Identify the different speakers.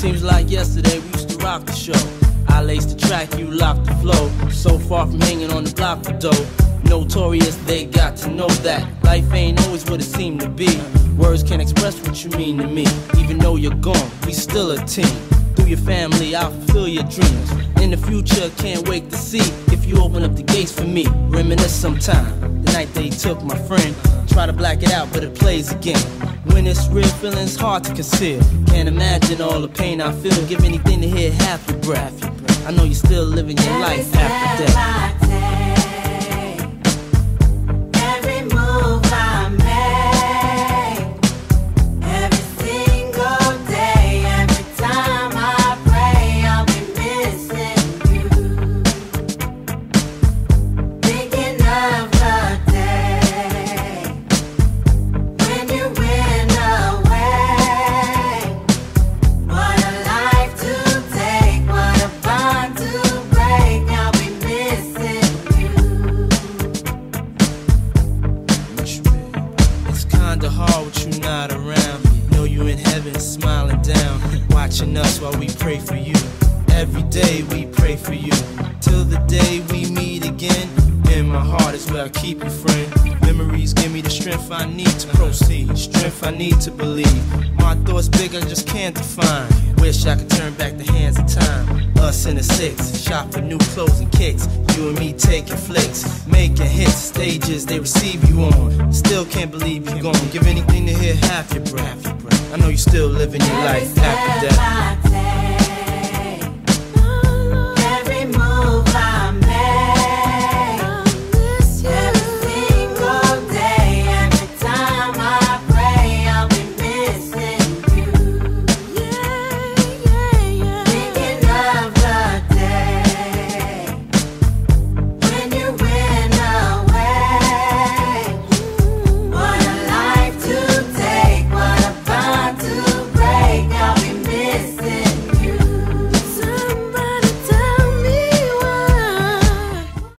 Speaker 1: Seems like yesterday we used to rock the show. I laced the track, you locked the flow. So far from hanging on the block for dough. Notorious, they got to know that life ain't always what it seemed to be. Words can't express what you mean to me. Even though you're gone, we still a team. Through your family, I'll fulfill your dreams. In the future, can't wait to see if you open up the gates for me. Reminisce sometime, the night they took my friend. Try to black it out, but it plays again. When it's real, feeling's hard to conceal. Can't imagine all the pain I feel. Give anything to hear half your breath. I know you're still living your life after death. Hard with you not around. Know you in heaven smiling down, watching us while we pray for you. Every day we pray for you, till the day we meet again. In my heart is where I keep you, friend. Memories give me the strength I need to proceed, strength I need to believe. My thoughts big, I just can't define. Wish I could turn back the hands of time. Us in the six, shop for new clothes and kicks. You and me taking flicks, making hits, stages they receive you on. Still can't believe you're gone. Give anything to hear half your breath. I know you still living your life after death.